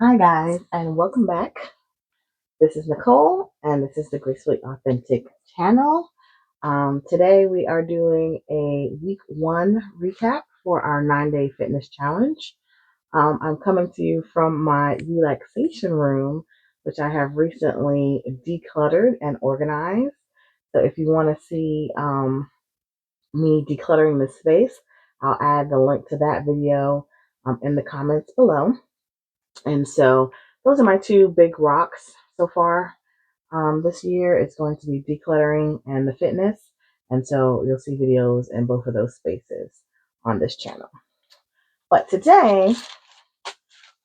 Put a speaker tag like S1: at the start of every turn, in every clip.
S1: Hi, guys, and welcome back. This is Nicole, and this is the Gracefully Authentic channel. Today, we are doing a week one recap for our 9-day fitness challenge. I'm coming to you from my relaxation room, which I have recently decluttered and organized. So, if you want to see me decluttering the space, I'll add the link to that video in the comments below. And so those are my two big rocks so far this year. It's going to be decluttering and the fitness. And so you'll see videos in both of those spaces on this channel. But today,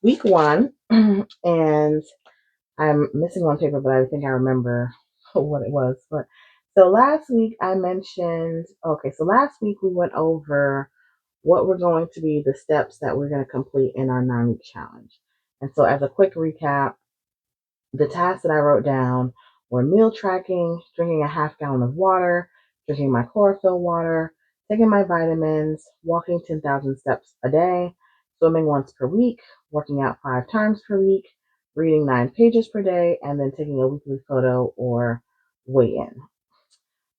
S1: week one, and I'm missing one paper, but I think I remember what it was. But so last week I mentioned, okay, so last week we went over what were going to be the steps that we're going to complete in our 9-week challenge. And so as a quick recap, the tasks that I wrote down were meal tracking, drinking a half gallon of water, drinking my chlorophyll water, taking my vitamins, walking 10,000 steps a day, swimming once per week, working out 5 times per week, reading 9 pages per day, and then taking a weekly photo or weigh in.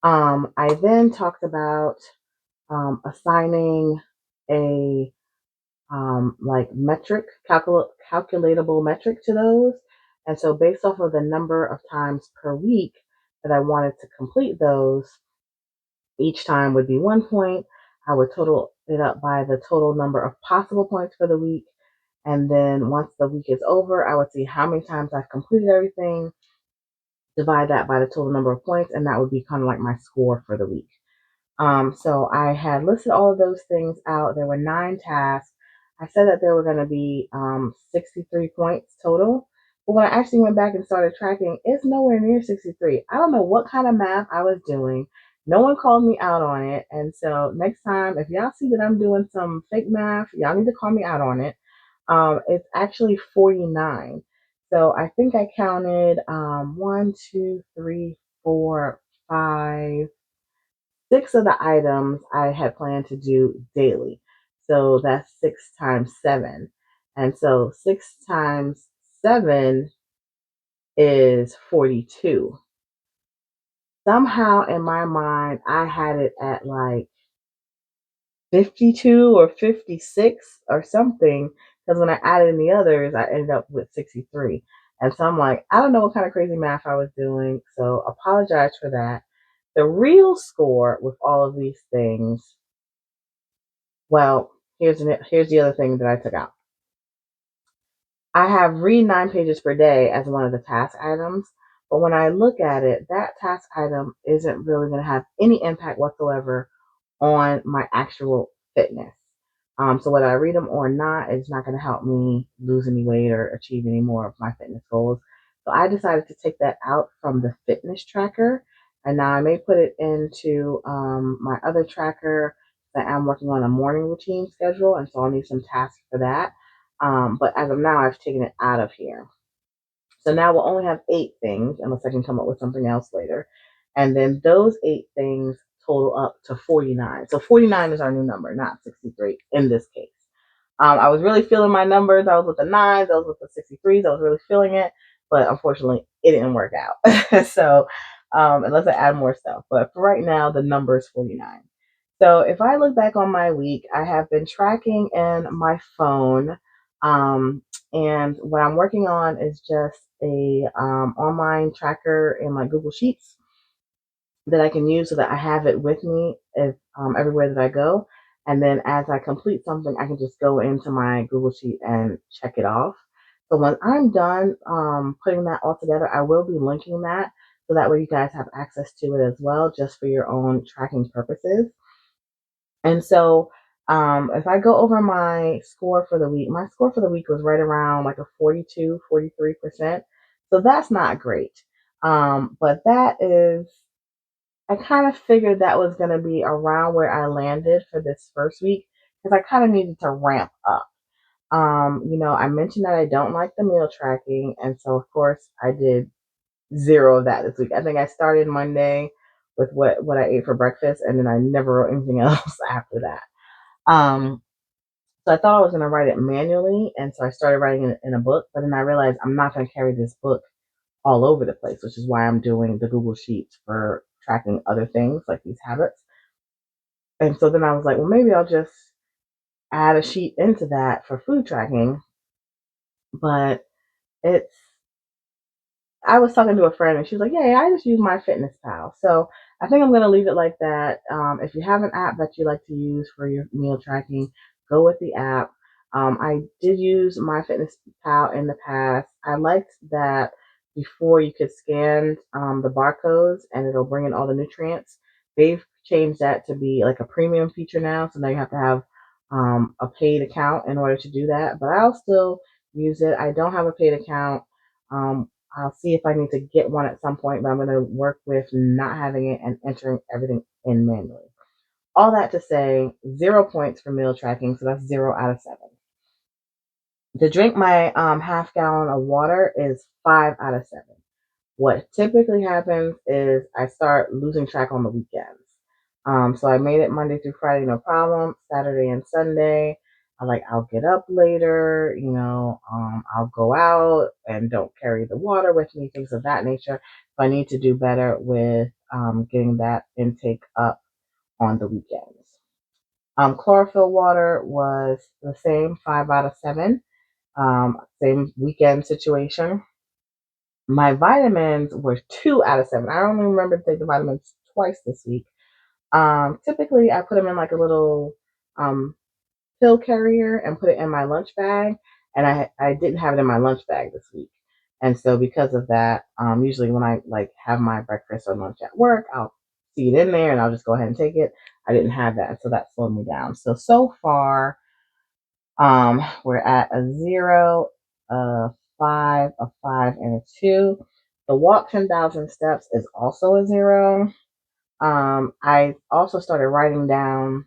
S1: I then talked about assigning a like calculatable metric to those. And so based off of the number of times per week that I wanted to complete those, each time would be 1 point. I would total it up by the total number of possible points for the week. And then once the week is over, I would see how many times I've completed everything, divide that by the total number of points, and that would be kind of like my score for the week. So I had listed all of those things out. There were 9 tasks. I said that there were going to be 63 points total. But when I actually went back and started tracking, it's nowhere near 63. I don't know what kind of math I was doing. No one called me out on it. And so next time, if y'all see that I'm doing some fake math, y'all need to call me out on it. It's actually 49. So I think I counted 1, 2, 3, 4, 5, 6 of the items I had planned to do daily. So that's 6 times 7. And so 6 times 7 is 42. Somehow in my mind, I had it at like 52 or 56 or something. Because when I added in the others, I ended up with 63. And so I'm like, I don't know what kind of crazy math I was doing. So apologize for that. The real score with all of these things, well, here's the other thing that I took out. I have read 9 pages per day as one of the task items, but when I look at it, that task item isn't really going to have any impact whatsoever on my actual fitness. So whether I read them or not, it's not going to help me lose any weight or achieve any more of my fitness goals. So I decided to take that out from the fitness tracker, and now I may put it into my other tracker that I'm working on a morning routine schedule, and so I'll need some tasks for that. But as of now, I've taken it out of here. So now we'll only have 8 things, unless I can come up with something else later. And then those 8 things total up to 49. So 49 is our new number, not 63 in this case. I was really feeling my numbers. I was with the nines, I was with the 63s. I was really feeling it, but unfortunately, it didn't work out. So unless I add more stuff. But for right now, the number is 49. So if I look back on my week, I have been tracking in my phone. And what I'm working on is just a online tracker in my Google Sheets that I can use so that I have it with me if everywhere that I go. And then as I complete something, I can just go into my Google Sheet and check it off. So when I'm done putting that all together, I will be linking that so that way you guys have access to it as well, just for your own tracking purposes. And so if I go over my score for the week, my score for the week was right around like a 42, 43%. So that's not great. But that is, I kind of figured that was going to be around where I landed for this first week because I kind of needed to ramp up. I mentioned that I don't like the meal tracking, and so of course I did zero of that this week. I think I started Monday with what I ate for breakfast, and then I never wrote anything else after that. Um, So I thought I was going to write it manually. And so I started writing it in a book, but then I realized I'm not going to carry this book all over the place, which is why I'm doing the Google Sheets for tracking other things like these habits. And so then I was like, well, maybe I'll just add a sheet into that for food tracking. But it's I was talking to a friend and she was like, yeah, I just use my Fitness Pal. So I think I'm going to leave it like that. If you have an app that you like to use for your meal tracking, go with the app. I did use my Fitness Pal in the past. I liked that before you could scan the barcodes and it'll bring in all the nutrients. They've changed that to be like a premium feature now. So now you have to have a paid account in order to do that. But I'll still use it. I don't have a paid account. Um, I'll see if I need to get one at some point, but I'm going to work with not having it and entering everything in manually. All that to say, 0 points for meal tracking, so that's 0 out of 7. To drink my half gallon of water is 5 out of 7. What typically happens is I start losing track on the weekends. So I made it Monday through Friday, no problem. Saturday and Sunday, I'll get up later, I'll go out and don't carry the water with me, things of that nature. So I need to do better with getting that intake up on the weekends. Chlorophyll water was the same, 5 out of 7. Same weekend situation. My vitamins were 2 out of 7. I only remember to take the vitamins twice this week. Typically, I put them in like a little um, pill carrier and put it in my lunch bag, and I didn't have it in my lunch bag this week. And so because of that, usually when I like have my breakfast or lunch at work, I'll see it in there and I'll just go ahead and take it. I didn't have that, so that slowed me down. So far, we're at a 0, a 5, a 5, and a 2. The walk 10,000 steps is also a 0. I also started writing down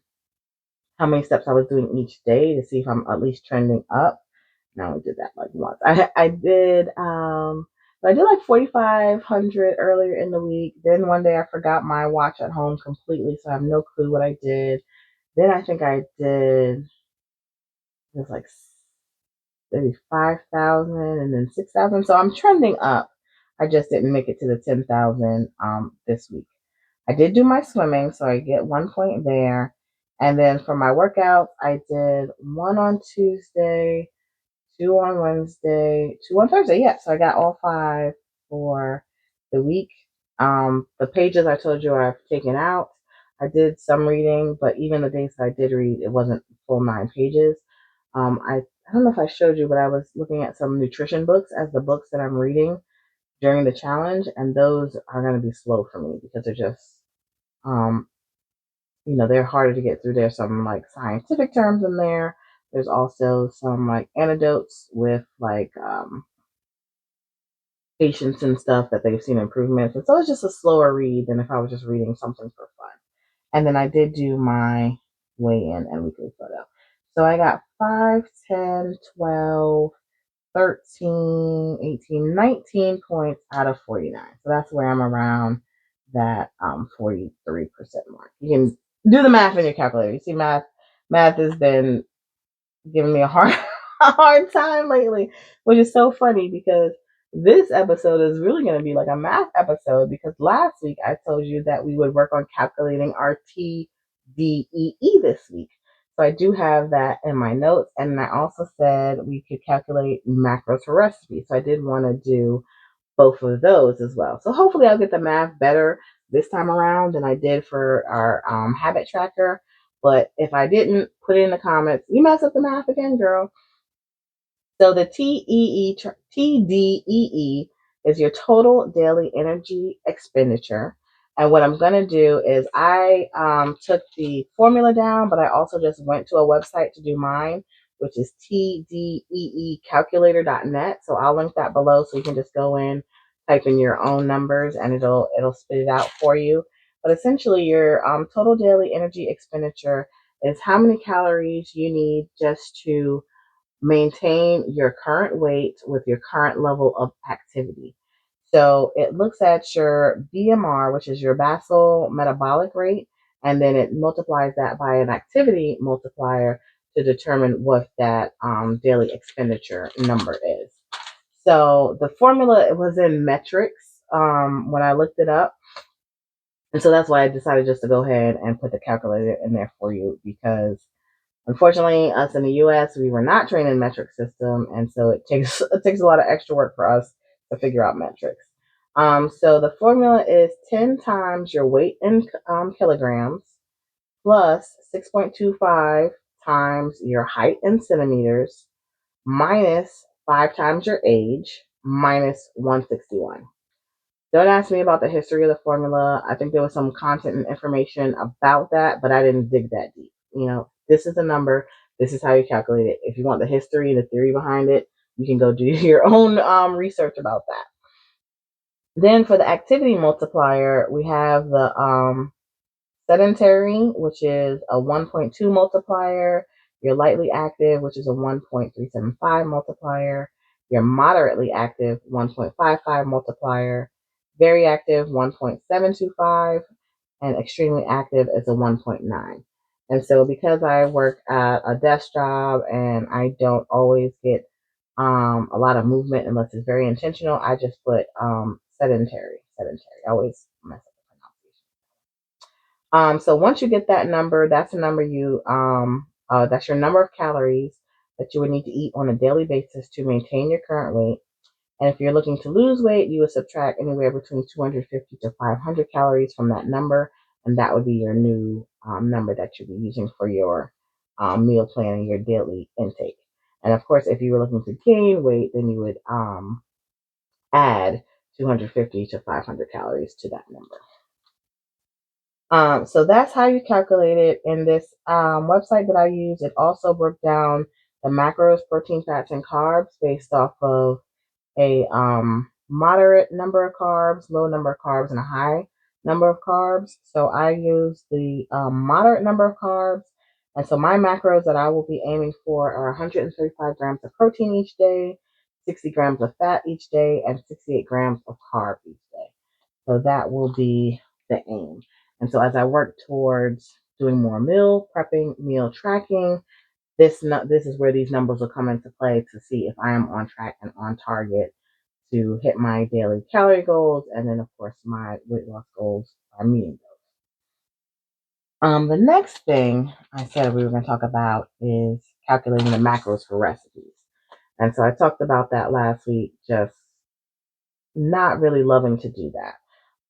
S1: how many steps I was doing each day to see if I'm at least trending up. I only did that like once. I did like 4,500 earlier in the week. Then one day I forgot my watch at home completely, so I have no clue what I did. Then I think I did it was like maybe 5,000 and then 6,000. So I'm trending up. I just didn't make it to the 10,000 this week. I did do my swimming, so I get 1 point there. And then for my workouts, I did one on Tuesday, two on Wednesday, two on Thursday. Yeah, so I got all 5 for the week. The pages I told you I've taken out. I did some reading, but even the days that I did read, it wasn't full 9 pages. I don't know if I showed you, but I was looking at some nutrition books as the books that I'm reading during the challenge, and those are going to be slow for me because they're just, um, they're harder to get through. There's some like scientific terms in there. There's also some like anecdotes with like patients and stuff that they've seen improvements. And so it's just a slower read than if I was just reading something for fun. And then I did do my weigh in and weekly photo. So I got 5, 10, 12, 13, 18, 19 points out of 49. So that's where I'm around that 43% mark. You can do the math in your calculator. You see, math has been giving me a hard a hard time lately, which is so funny because this episode is really going to be like a math episode because last week I told you that we would work on calculating our TDEE this week. So I do have that in my notes, and I also said we could calculate macros for recipes. So I did want to do both of those as well. So hopefully I'll get the math better this time around than I did for our habit tracker. But if I didn't, put it in the comments. You mess up the math again, girl. So the TDEE is your total daily energy expenditure. And what I'm going to do is I took the formula down, but I also just went to a website to do mine, which is tdeecalculator.net. So I'll link that below so you can just go in, type in your own numbers, and it'll spit it out for you. But essentially, your total daily energy expenditure is how many calories you need just to maintain your current weight with your current level of activity. So it looks at your BMR, which is your basal metabolic rate, and then it multiplies that by an activity multiplier to determine what that daily expenditure number is. So the formula, it was in metrics when I looked it up. And so that's why I decided just to go ahead and put the calculator in there for you, because unfortunately, us in the US, we were not trained in metric system, and so it takes a lot of extra work for us to figure out metrics. So the formula is 10 times your weight in kilograms plus 6.25 times your height in centimeters minus 5 times your age minus 161. Don't ask me about the history of the formula. I think there was some content and information about that, but I didn't dig that deep. This is a number. This is how you calculate it. If you want the history and the theory behind it, you can go do your own research about that. Then for the activity multiplier, we have the sedentary, which is a 1.2 multiplier, your lightly active, which is a 1.375 multiplier, your moderately active, 1.55 multiplier, very active, 1.725, and extremely active is a 1.9. And so because I work at a desk job and I don't always get a lot of movement unless it's very intentional, I just put sedentary. I always mess up the pronunciation. So once you get that number, that's the number that's your number of calories that you would need to eat on a daily basis to maintain your current weight. And if you're looking to lose weight, you would subtract anywhere between 250 to 500 calories from that number, and that would be your new number that you'll be using for your meal plan and your daily intake. And of course, if you were looking to gain weight, then you would add 250 to 500 calories to that number. So that's how you calculate it. In this website that I use, it also broke down the macros, protein, fats, and carbs based off of a moderate number of carbs, low number of carbs, and a high number of carbs. So I use the moderate number of carbs. And so my macros that I will be aiming for are 135 grams of protein each day, 60 grams of fat each day, and 68 grams of carb each day. So that will be the aim. And so as I work towards doing more meal prepping, meal tracking, this is where these numbers will come into play to see if I am on track and on target to hit my daily calorie goals, and then of course my weight loss goals are meeting those. The next thing I said we were going to talk about is calculating the macros for recipes. And so I talked about that last week, just not really loving to do that.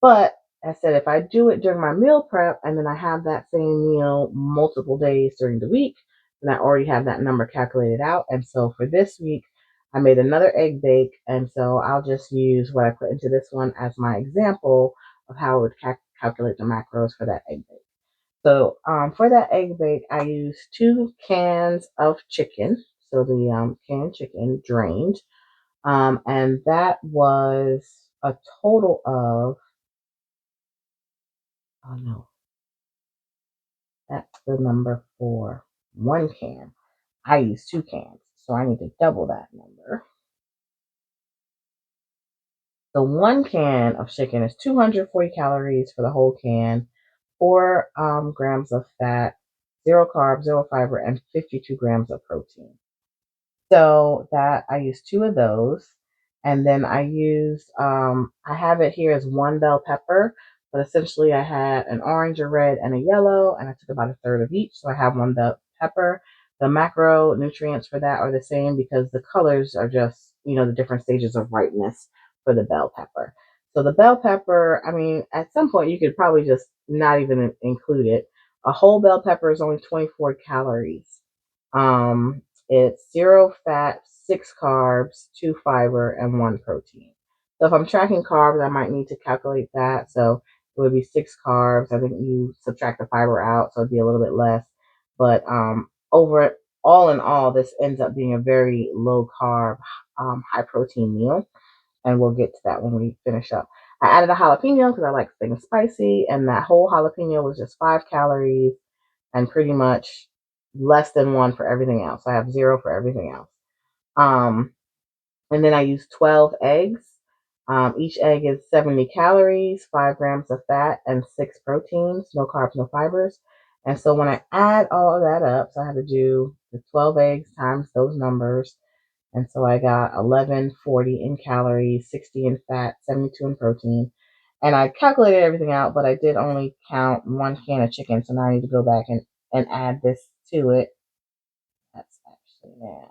S1: But I said if I do it during my meal prep and then I have that same meal multiple days during the week, then I already have that number calculated out. And so for this week, I made another egg bake. And so I'll just use what I put into this one as my example of how I would calculate the macros for that egg bake. So for that egg bake, I used 2 cans of chicken. So the canned chicken drained. And that was a total of, oh no, that's the number for 1 can. I use 2 cans, so I need to double that number. So 1 can of chicken is 240 calories for the whole can, 4 grams of fat, 0 carbs, 0 fiber, and 52 grams of protein. So that I used 2 of those. And then I used, I have it here as 1 bell pepper, but essentially I had an orange, a red, and a yellow, and I took about a third of each. So I have 1 bell pepper. The macronutrients for that are the same because the colors are just, the different stages of ripeness for the bell pepper. So the bell pepper, I mean, at some point you could probably just not even include it. A whole bell pepper is only 24 calories. It's 0 fat, 6 carbs, 2 fiber, and 1 protein. So if I'm tracking carbs, I might need to calculate that. So it would be 6 carbs. I think you subtract the fiber out, so it'd be a little bit less. But over all in all, this ends up being a very low carb, high protein meal. And we'll get to that when we finish up. I added a jalapeno because I like things spicy, and that whole jalapeno was just 5 calories and pretty much less than 1 for everything else. I have 0 for everything else. And then I use 12 eggs. Each egg is 70 calories, 5 grams of fat, and 6 proteins, no carbs, no fibers. And so when I add all of that up, so I had to do the 12 eggs times those numbers. And so I got 1140 in calories, 60 in fat, 72 in protein. And I calculated everything out, but I did only count 1 can of chicken. So now I need to go back and add this to it. That's actually now.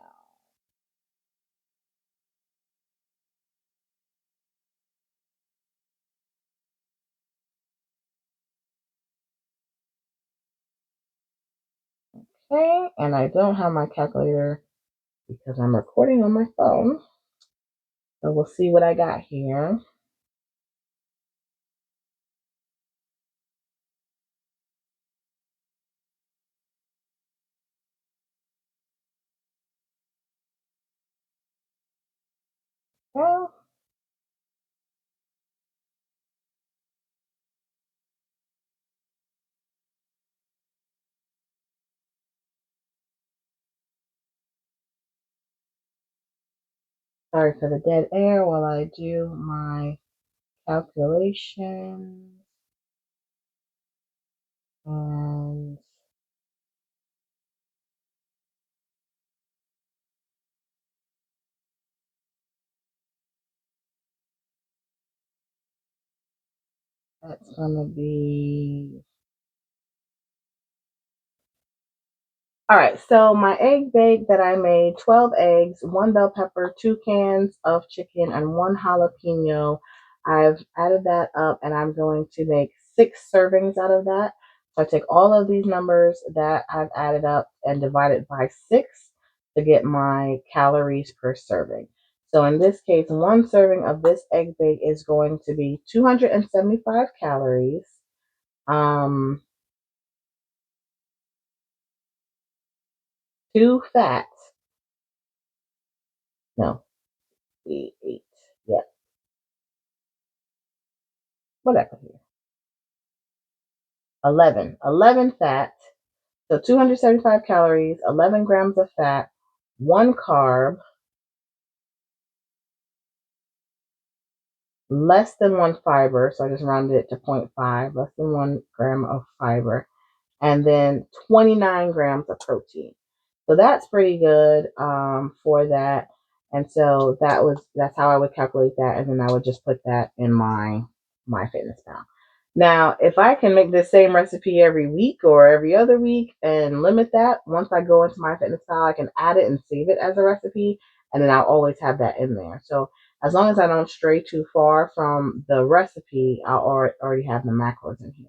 S1: Okay, and I don't have my calculator because I'm recording on my phone. So we'll see what I got here. Well, sorry for the dead air while I do my calculations. And that's going to be... All right, so my egg bake that I made, 12 eggs, 1 bell pepper, 2 cans of chicken, and 1 jalapeno. I've added that up and I'm going to make 6 servings out of that. So I take all of these numbers that I've added up and divide it by 6 to get my calories per serving. So in this case, 1 serving of this egg bake is going to be 275 calories. Um, 2 fats. No, 8. Yeah, whatever here. 11 fat. So 275 calories, 11 grams of fat, 1 carb, less than 1 fiber. So I just rounded it to 0.5, less than 1 gram of fiber, and then 29 grams of protein. So that's pretty good for that. And so that's how I would calculate that, and then I would just put that in my fitness pal. Now, if I can make the same recipe every week or every other week and limit that, once I go into my fitness pal, I can add it and save it as a recipe, and then I'll always have that in there. So as long as I don't stray too far from the recipe, I'll already have the macros in here.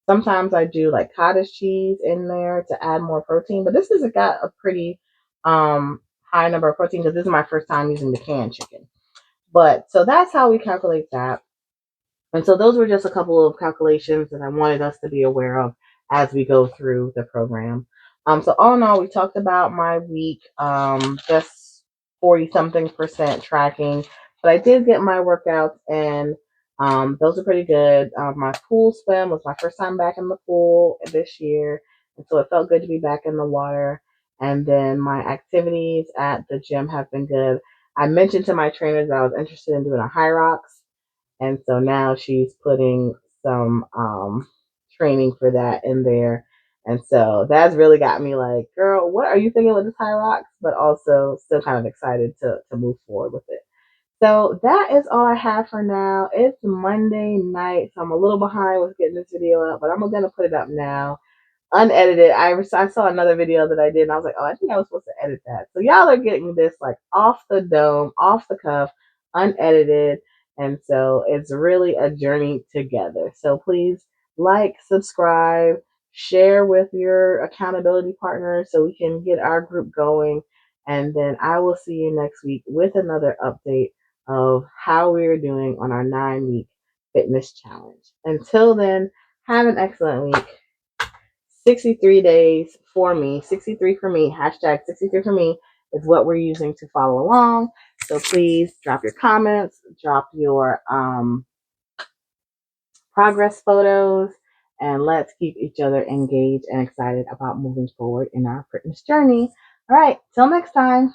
S1: Sometimes I do like cottage cheese in there to add more protein, but this has got a pretty high number of protein because this is my first time using the canned chicken. But so that's how we calculate that. And so those were just a couple of calculations that I wanted us to be aware of as we go through the program. So all in all, we talked about my week, just 40 something percent tracking, but I did get my workouts and those are pretty good. My pool swim was my first time back in the pool this year, and so it felt good to be back in the water. And then my activities at the gym have been good. I mentioned to my trainer that I was interested in doing a high rocks, and so now she's putting some training for that in there. And so that's really got me like, girl, what are you thinking with this high rocks? But also still kind of excited to move forward with it. So that is all I have for now. It's Monday night, so I'm a little behind with getting this video up, but I'm going to put it up now unedited. I saw another video that I did, and I was like, oh, I think I was supposed to edit that. So y'all are getting this like off the dome, off the cuff, unedited, and so it's really a journey together. So please like, subscribe, share with your accountability partners so we can get our group going, and then I will see you next week with another update of how we are doing on our 9-week fitness challenge. Until then, have an excellent week. 63 days for me, 63 for me, hashtag 63 for me is what we're using to follow along. So please drop your comments, drop your progress photos, and let's keep each other engaged and excited about moving forward in our fitness journey. All right, till next time.